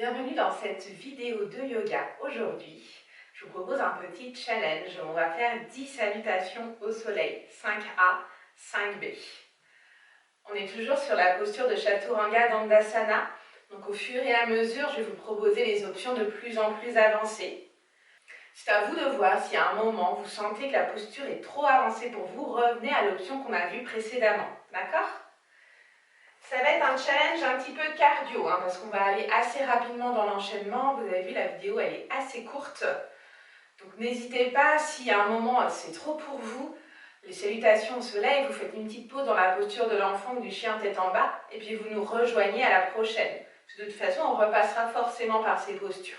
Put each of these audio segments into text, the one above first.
Bienvenue dans cette vidéo de yoga. Aujourd'hui, je vous propose un petit challenge. On va faire 10 salutations au soleil, 5A, 5B. On est toujours sur la posture de Chaturanga Dandasana. Donc au fur et à mesure, je vais vous proposer les options de plus en plus avancées. C'est à vous de voir si à un moment vous sentez que la posture est trop avancée pour vous, revenez à l'option qu'on a vue précédemment. D'accord ? Ça va être un challenge un petit peu cardio, parce qu'on va aller assez rapidement dans l'enchaînement. Vous avez vu, la vidéo, elle est assez courte. Donc n'hésitez pas, si à un moment c'est trop pour vous, les salutations au soleil, vous faites une petite pause dans la posture de l'enfant ou du chien tête en bas, et puis vous nous rejoignez à la prochaine. De toute façon, on repassera forcément par ces postures.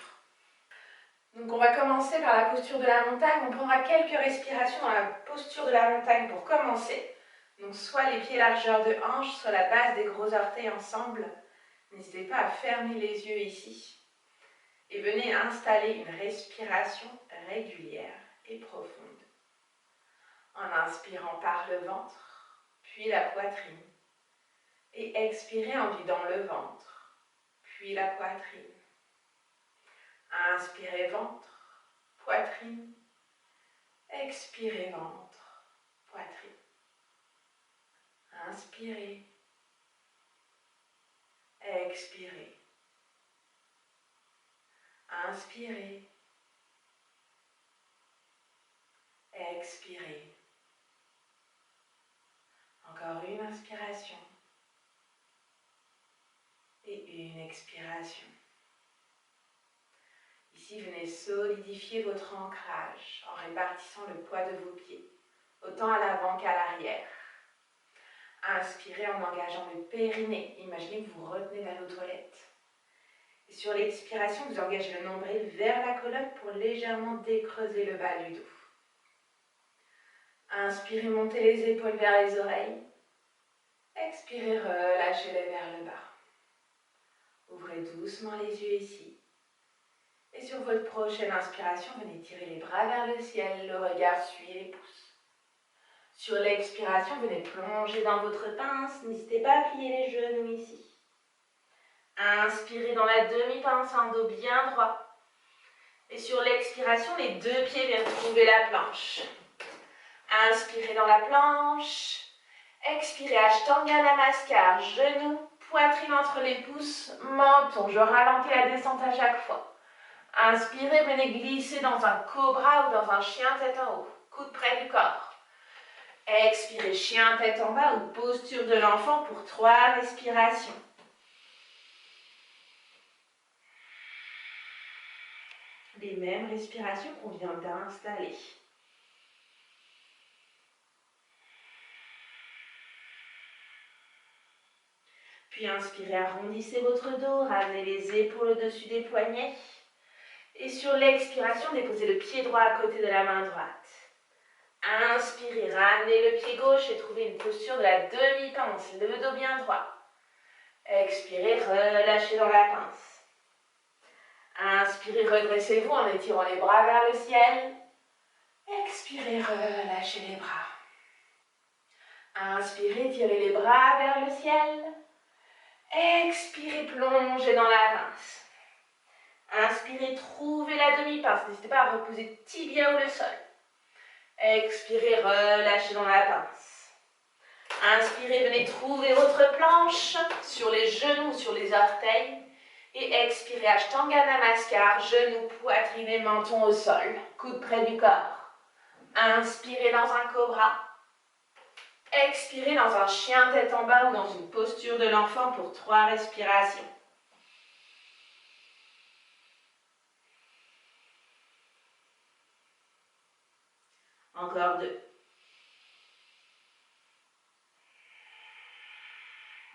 Donc on va commencer par la posture de la montagne. On prendra quelques respirations dans la posture de la montagne pour commencer. Donc soit les pieds largeur de hanche, soit la base des gros orteils ensemble. N'hésitez pas à fermer les yeux ici. Et venez installer une respiration régulière et profonde. En inspirant par le ventre, puis la poitrine. Et expirez en vidant le ventre, puis la poitrine. Inspirez ventre, poitrine. Expirez ventre, poitrine. Inspirez. Expirez. Inspirez. Expirez. Encore une inspiration. Et une expiration. Ici, venez solidifier votre ancrage en répartissant le poids de vos pieds, autant à l'avant qu'à l'arrière. Inspirez en engageant le périnée. Imaginez que vous retenez d'aller aux toilettes. Et sur l'expiration, vous engagez le nombril vers la colonne pour légèrement décreuser le bas du dos. Inspirez, montez les épaules vers les oreilles. Expirez, relâchez-les vers le bas. Ouvrez doucement les yeux ici. Et sur votre prochaine inspiration, venez tirer les bras vers le ciel, le regard suit les pouces. Sur l'expiration, venez plonger dans votre pince. N'hésitez pas à plier les genoux ici. Inspirez dans la demi-pince, un dos bien droit. Et sur l'expiration, les deux pieds viennent trouver la planche. Inspirez dans la planche. Expirez, Ashtanga Namaskar, genoux, poitrine entre les pouces, menton. Je ralentis la descente à chaque fois. Inspirez, venez glisser dans un cobra ou dans un chien tête en haut. Coude près du corps. Expirez, chien tête en bas ou posture de l'enfant pour 3 respirations. Les mêmes respirations qu'on vient d'installer. Puis inspirez, arrondissez votre dos, ramenez les épaules au-dessus des poignets. Et sur l'expiration, déposez le pied droit à côté de la main droite. Inspirez, ramenez le pied gauche et trouvez une posture de la demi-pince, le dos bien droit. Expirez, relâchez dans la pince. Inspirez, redressez-vous en étirant les bras vers le ciel. Expirez, relâchez les bras. Inspirez, tirez les bras vers le ciel. Expirez, plongez dans la pince. Inspirez, trouvez la demi-pince. N'hésitez pas à reposer tibia ou le sol. Expirez, relâchez dans la pince. Inspirez, venez trouver votre planche sur les genoux, sur les orteils. Et expirez, Ashtanga Namaskar, genoux, poitrine et menton au sol. Coude près du corps. Inspirez dans un cobra. Expirez dans un chien tête en bas ou dans une posture de l'enfant pour 3 respirations. Encore 2.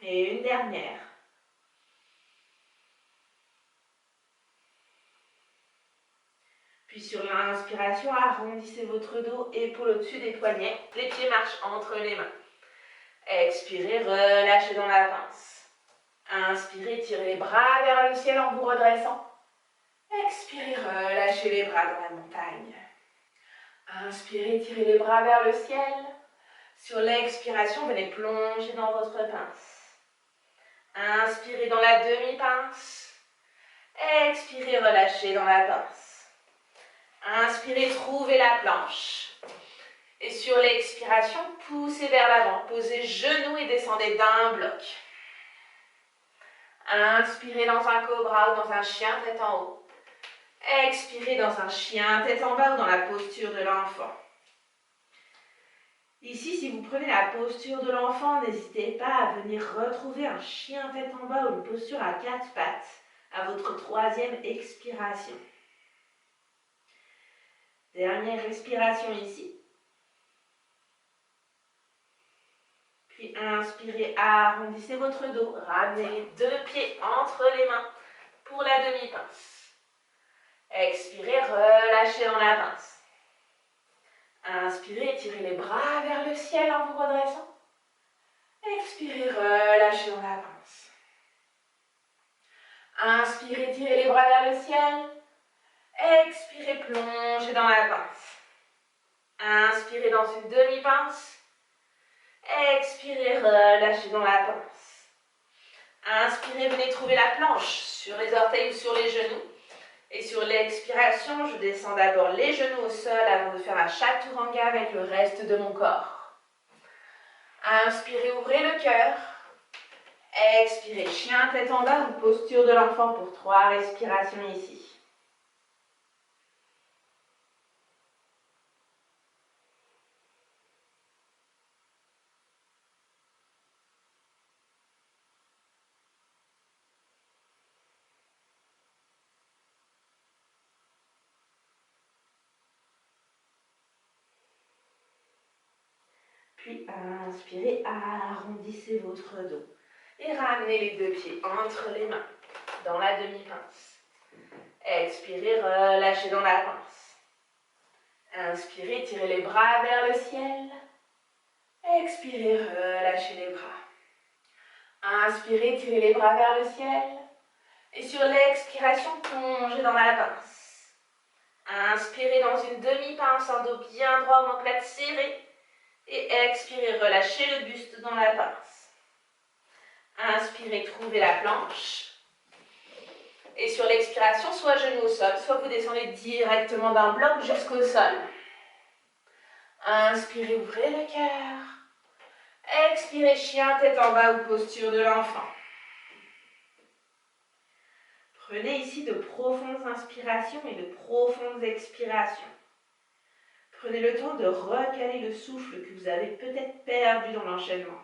Et une dernière. Puis sur l'inspiration, arrondissez votre dos, épaules au-dessus des poignets. Les pieds marchent entre les mains. Expirez, relâchez dans la pince. Inspirez, tirez les bras vers le ciel en vous redressant. Expirez, relâchez les bras dans la montagne. Inspirez, tirez les bras vers le ciel. Sur l'expiration, venez plonger dans votre pince. Inspirez dans la demi-pince. Expirez, relâchez dans la pince. Inspirez, trouvez la planche. Et sur l'expiration, poussez vers l'avant. Posez genoux et descendez d'un bloc. Inspirez dans un cobra ou dans un chien tête en haut. Expirez dans un chien tête en bas ou dans la posture de l'enfant. Ici, si vous prenez la posture de l'enfant, n'hésitez pas à venir retrouver un chien tête en bas ou une posture à quatre pattes à votre troisième expiration. Dernière respiration ici. Puis inspirez, arrondissez votre dos, ramenez les deux pieds entre les mains pour la demi-pince. Expirez, relâchez dans la pince. Inspirez, tirez les bras vers le ciel en vous redressant. Expirez, relâchez dans la pince. Inspirez, tirez les bras vers le ciel. Expirez, plongez dans la pince. Inspirez dans une demi-pince. Expirez, relâchez dans la pince. Inspirez, venez trouver la planche sur les orteils ou sur les genoux. Et sur l'expiration, je descends d'abord les genoux au sol avant de faire un chaturanga avec le reste de mon corps. Inspirez, ouvrez le cœur. Expirez, chien tête en bas ou posture de l'enfant pour 3 respirations ici. Puis inspirez, arrondissez votre dos. Et ramenez les deux pieds entre les mains, dans la demi-pince. Expirez, relâchez dans la pince. Inspirez, tirez les bras vers le ciel. Expirez, relâchez les bras. Inspirez, tirez les bras vers le ciel. Et sur l'expiration, plongez dans la pince. Inspirez dans une demi-pince, un dos bien droit, omoplate serrée. Et expirez, relâchez le buste dans la pince. Inspirez, trouvez la planche. Et sur l'expiration, soit genou au sol, soit vous descendez directement d'un bloc jusqu'au sol. Inspirez, ouvrez le cœur. Expirez, chien tête en bas ou posture de l'enfant. Prenez ici de profondes inspirations et de profondes expirations. Prenez le temps de recaler le souffle que vous avez peut-être perdu dans l'enchaînement.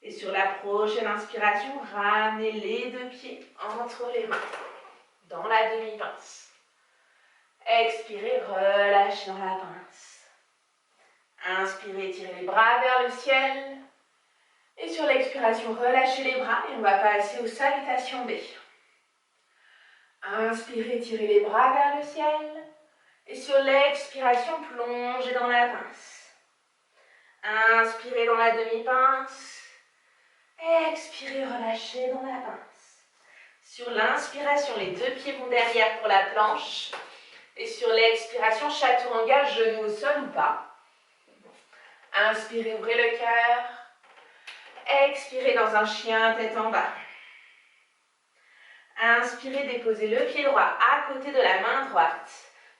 Et sur la prochaine inspiration, ramenez les deux pieds entre les mains, dans la demi-pince. Expirez, relâchez dans la pince. Inspirez, tirez les bras vers le ciel. Et sur l'expiration, relâchez les bras et on va passer aux salutations B. Inspirez, tirez les bras vers le ciel. Et sur l'expiration, plongez dans la pince. Inspirez dans la demi-pince. Expirez, relâchez dans la pince. Sur l'inspiration, les deux pieds vont derrière pour la planche. Et sur l'expiration, chaturanga, genou au sol ou pas. Inspirez, ouvrez le cœur. Expirez dans un chien, tête en bas. Inspirez, déposez le pied droit à côté de la main droite.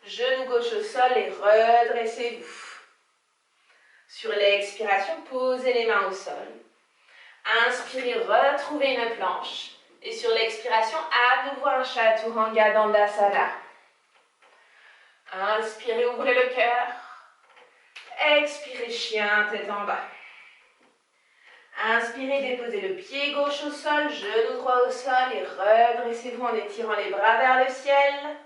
Genou gauche au sol et redressez-vous. Sur l'expiration, posez les mains au sol. Inspirez, retrouvez une planche. Et sur l'expiration, à nouveau un chaturanga dandasana. Inspirez, ouvrez le cœur. Expirez, chien, tête en bas. Inspirez, déposez le pied gauche au sol, genou droit au sol et redressez-vous en étirant les bras vers le ciel.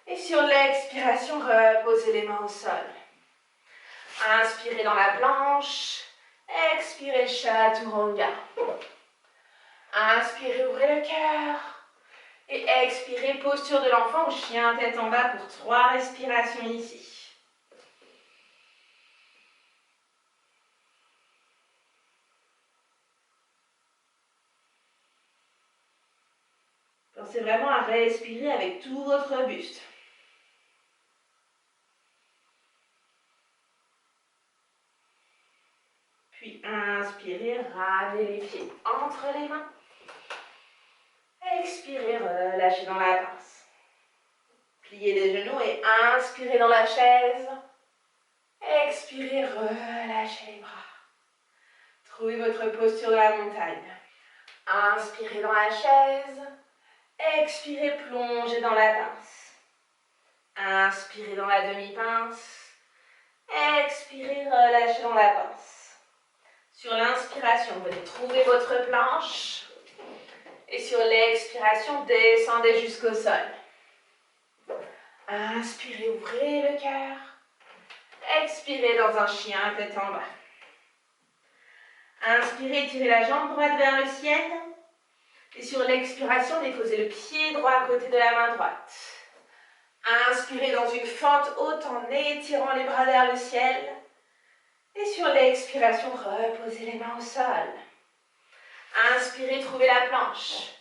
Et sur l'expiration, reposez les mains au sol. Inspirez dans la planche. Expirez, chaturanga. Inspirez, ouvrez le cœur. Et expirez, posture de l'enfant ou chien tête en bas pour 3 respirations ici. Pensez vraiment à respirer avec tout votre buste. Puis inspirez, ramenez les pieds entre les mains. Expirez, relâchez dans la pince. Pliez les genoux et inspirez dans la chaise. Expirez, relâchez les bras. Trouvez votre posture de la montagne. Inspirez dans la chaise. Expirez, plongez dans la pince. Inspirez dans la demi-pince. Expirez, relâchez dans la pince. Sur l'inspiration, venez trouver votre planche. Et sur l'expiration, descendez jusqu'au sol. Inspirez, ouvrez le cœur. Expirez dans un chien, tête en bas. Inspirez, tirez la jambe droite vers le ciel. Et sur l'expiration, déposez le pied droit à côté de la main droite. Inspirez dans une fente haute en étirant les bras vers le ciel. Et sur l'expiration, reposez les mains au sol. Inspirez, trouvez la planche.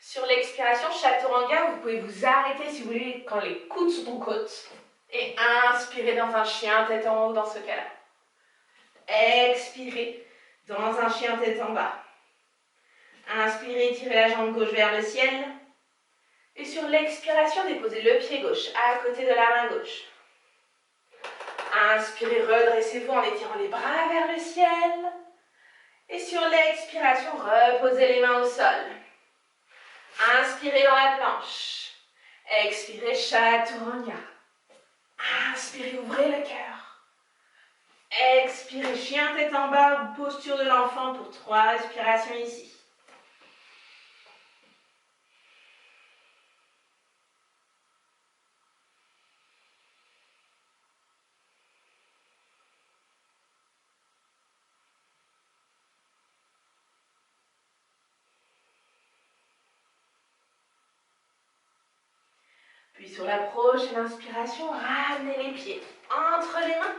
Sur l'expiration, chaturanga, vous pouvez vous arrêter si vous voulez quand les coudes sont aux côtes. Et inspirez dans un chien tête en haut dans ce cas-là. Expirez dans un chien tête en bas. Inspirez, tirez la jambe gauche vers le ciel. Et sur l'expiration, déposez le pied gauche à côté de la main gauche. Inspirez, redressez-vous en étirant les bras vers le ciel. Et sur l'expiration, reposez les mains au sol. Inspirez dans la planche. Expirez, chaturanga. Inspirez, ouvrez le cœur. Expirez, chien tête en bas, posture de l'enfant pour 3 respirations ici. Puis sur la prochaine inspiration, ramenez les pieds entre les mains.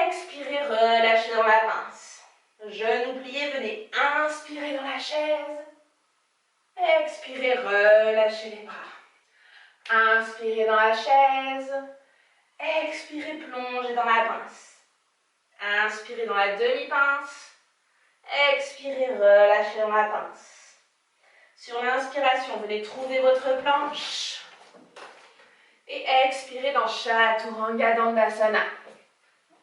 Expirez, relâchez dans la pince. Genoux pliés, venez inspirer dans la chaise. Expirez, relâchez les bras. Inspirez dans la chaise. Expirez, plongez dans la pince. Inspirez dans la demi-pince. Expirez, relâchez dans la pince. Sur l'inspiration, venez trouver votre planche. Et expirez dans Chaturanga Dandasana.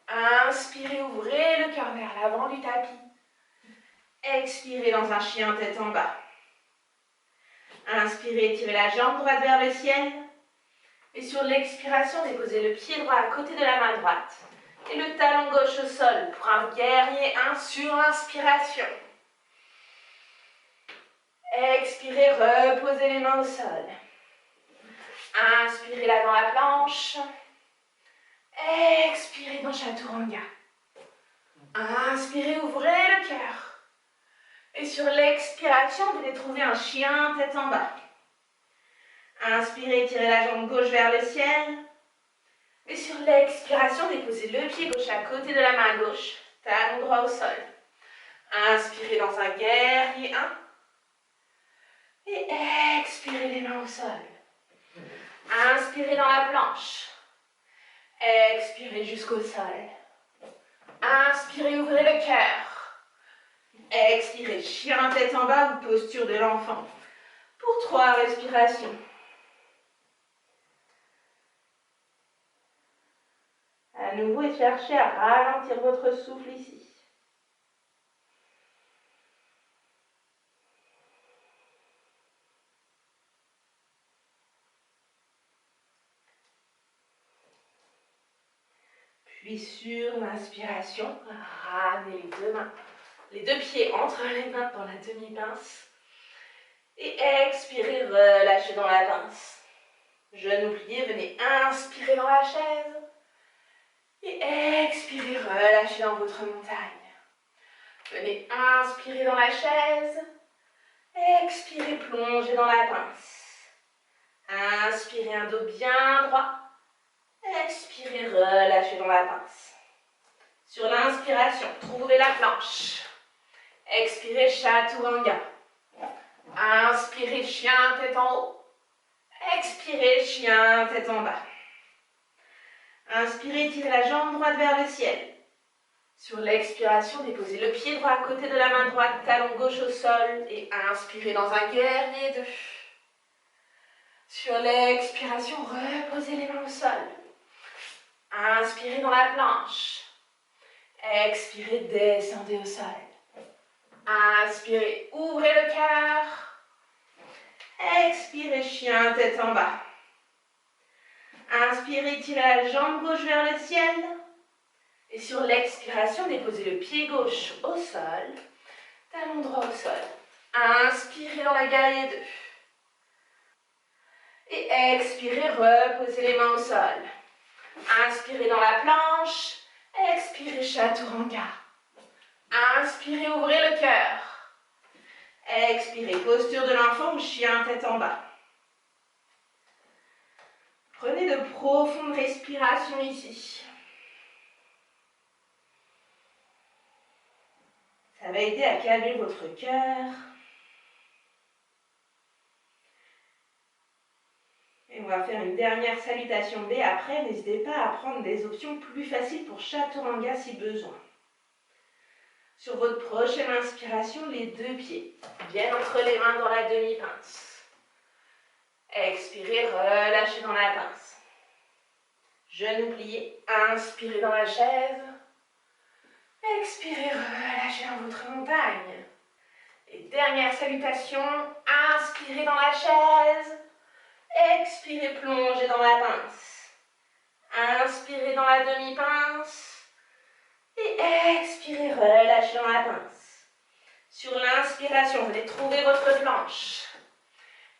Inspirez, ouvrez le cœur vers l'avant du tapis. Expirez dans un chien tête en bas. Inspirez, tirez la jambe droite vers le ciel. Et sur l'expiration, déposez le pied droit à côté de la main droite. Et le talon gauche au sol pour un guerrier 1 sur l'inspiration. Expirez, reposez les mains au sol. Inspirez là dans la planche. Expirez dans Chaturanga. Inspirez, ouvrez le cœur. Et sur l'expiration, vous allez trouver un chien tête en bas. Inspirez, tirez la jambe gauche vers le ciel. Et sur l'expiration, déposez le pied gauche à côté de la main gauche. Talon droit au sol. Inspirez dans un guerrier 1. Et expirez les mains au sol. Inspirez dans la planche. Expirez jusqu'au sol. Inspirez, ouvrez le cœur. Expirez, chien tête en bas ou posture de l'enfant. Pour 3 respirations. À nouveau, cherchez à ralentir votre souffle ici. Puis sur l'inspiration, ramenez les 2 mains, les 2 pieds entre les mains dans la demi-pince. Et expirez, relâchez dans la pince. Genoux pliés, venez inspirer dans la chaise. Et expirez, relâchez dans votre montagne. Venez inspirer dans la chaise. Expirez, plongez dans la pince. Inspirez un dos bien droit. Expirez, relâchez dans la pince. Sur l'inspiration, trouvez la planche. Expirez, Chaturanga. Inspirez, chien tête en haut. Expirez, chien tête en bas. Inspirez, tirez la jambe droite vers le ciel. Sur l'expiration, déposez le pied droit à côté de la main droite, talon gauche au sol et inspirez dans un guerrier 2. Sur l'expiration, reposez les mains au sol. Inspirez dans la planche. Expirez, descendez au sol. Inspirez, ouvrez le cœur. Expirez, chien, tête en bas. Inspirez, tirez la jambe gauche vers le ciel. Et sur l'expiration, déposez le pied gauche au sol, talon droit au sol. Inspirez dans la guerrier 2. Et expirez, reposez les mains au sol. Inspirez dans la planche. Expirez, chaturanga. Inspirez, ouvrez le cœur. Expirez, posture de l'enfant ou chien, tête en bas. Prenez de profondes respirations ici. Ça va aider à calmer votre cœur. Et on va faire une dernière salutation B. Après, n'hésitez pas à prendre des options plus faciles pour chaturanga si besoin. Sur votre prochaine inspiration, les deux pieds viennent entre les mains dans la demi-pince. Expirez, relâchez dans la pince. Genoux pliés, inspirez dans la chaise. Expirez, relâchez dans votre montagne. Et dernière salutation, inspirez dans la chaise. Expirez, plongez dans la pince. Inspirez dans la demi-pince. Et expirez, relâchez dans la pince. Sur l'inspiration, venez trouver votre planche.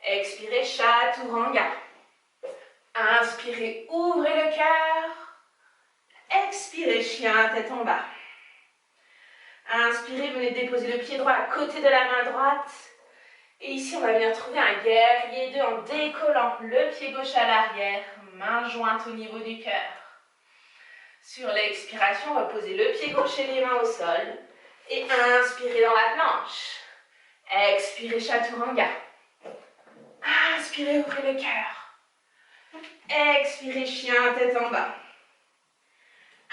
Expirez, chaturanga. Inspirez, ouvrez le cœur. Expirez, chien, tête en bas. Inspirez, venez déposer le pied droit à côté de la main droite. Et ici, on va venir trouver un guerrier 2 en décollant le pied gauche à l'arrière, main jointe au niveau du cœur. Sur l'expiration, reposez le pied gauche et les mains au sol. Et inspirez dans la planche. Expirez, chaturanga. Inspirez, ouvrez le cœur. Expirez, chien, tête en bas.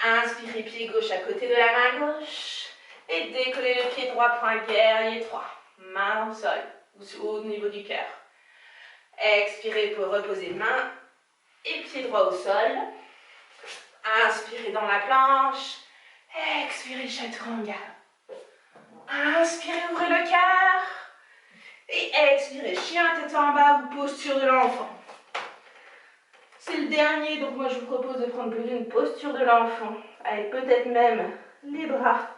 Inspirez, pied gauche à côté de la main gauche. Et décollez le pied droit pour un guerrier 3. Main au sol, ou au niveau du cœur. Expirez pour reposer main et pied droit au sol. Inspirez dans la planche. Expirez, chaturanga. Inspirez, ouvrez le cœur. Et expirez, chien, tête en bas ou posture de l'enfant. C'est le dernier, donc moi je vous propose de prendre plutôt une posture de l'enfant, avec peut-être même les bras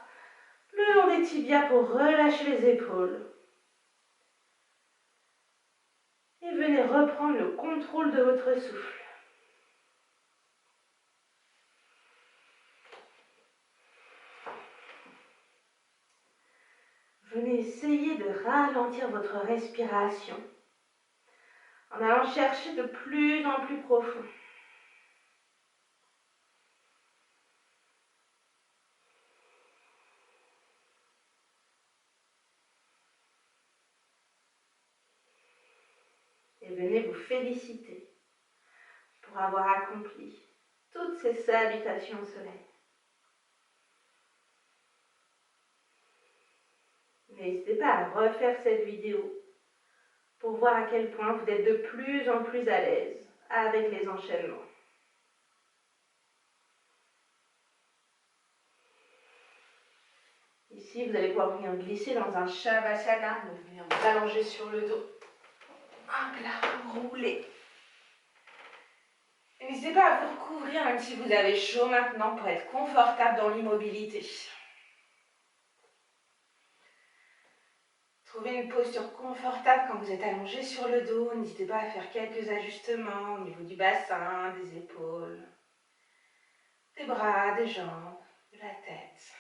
le long des tibias pour relâcher les épaules. Et venez reprendre le contrôle de votre souffle. Venez essayer de ralentir votre respiration en allant chercher de plus en plus profond. Et venez vous féliciter pour avoir accompli toutes ces salutations au soleil. N'hésitez pas à refaire cette vidéo pour voir à quel point vous êtes de plus en plus à l'aise avec les enchaînements. Ici, vous allez pouvoir venir glisser dans un Shavasana, donc venir vous allonger sur le dos. Hop là, rouler. N'hésitez pas à vous recouvrir même si vous avez chaud maintenant pour être confortable dans l'immobilité. Trouvez une posture confortable quand vous êtes allongé sur le dos. N'hésitez pas à faire quelques ajustements au niveau du bassin, des épaules, des bras, des jambes, de la tête.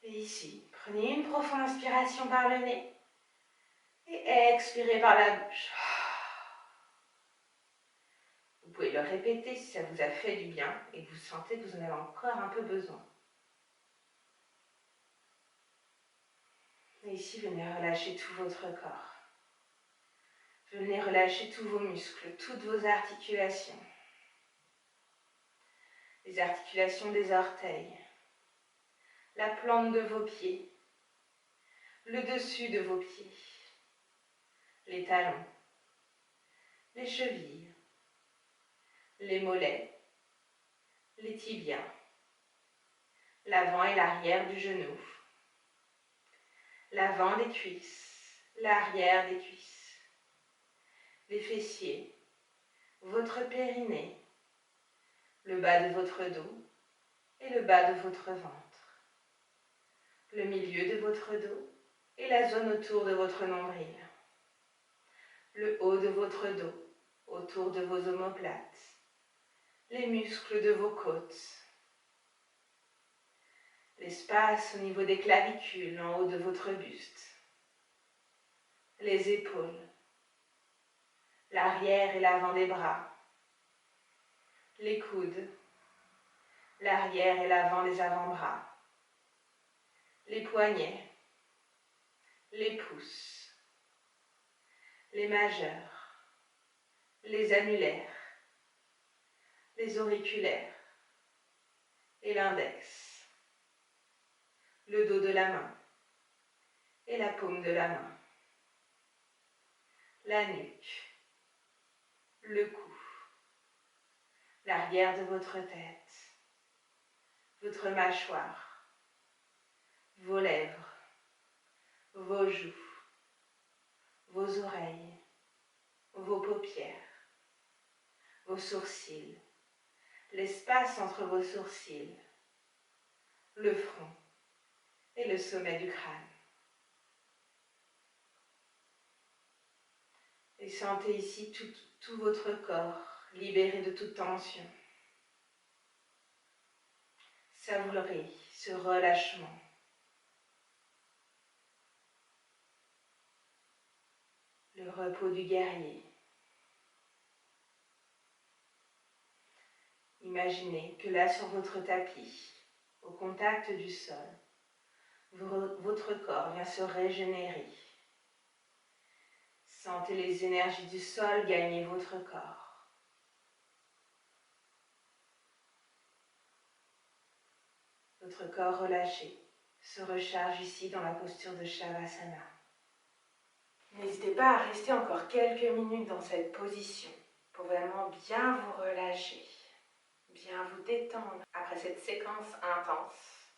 Et ici, prenez une profonde inspiration par le nez et expirez par la bouche. Vous pouvez le répéter si ça vous a fait du bien et que vous sentez que vous en avez encore un peu besoin. Et ici, venez relâcher tout votre corps. Venez relâcher tous vos muscles, toutes vos articulations. les articulations des orteils, la plante de vos pieds, le dessus de vos pieds, les talons, les chevilles, les mollets, les tibias, l'avant et l'arrière du genou, l'avant des cuisses, l'arrière des cuisses, les fessiers, votre périnée, le bas de votre dos et le bas de votre ventre, le milieu de votre dos et la zone autour de votre nombril, le haut de votre dos, autour de vos omoplates, les muscles de vos côtes, l'espace au niveau des clavicules en haut de votre buste, les épaules, l'arrière et l'avant des bras, les coudes, l'arrière et l'avant des avant-bras, les poignets, les pouces, les majeurs, les annulaires, les auriculaires et l'index, le dos de la main et la paume de la main, la nuque, le cou, l'arrière de votre tête, votre mâchoire, vos lèvres, vos joues, vos oreilles, vos paupières, vos sourcils, l'espace entre vos sourcils, le front et le sommet du crâne. Et sentez ici tout votre corps libéré de toute tension. Savourez ce relâchement. Le repos du guerrier. Imaginez que là sur votre tapis, au contact du sol, votre corps vient se régénérer. Sentez les énergies du sol gagner votre corps. Votre corps relâché se recharge ici dans la posture de Shavasana. N'hésitez pas à rester encore quelques minutes dans cette position pour vraiment bien vous relâcher, bien vous détendre après cette séquence intense.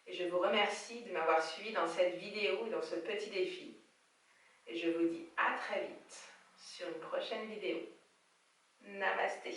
Et je vous remercie de m'avoir suivi dans cette vidéo et dans ce petit défi. Et je vous dis à très vite sur une prochaine vidéo. Namasté.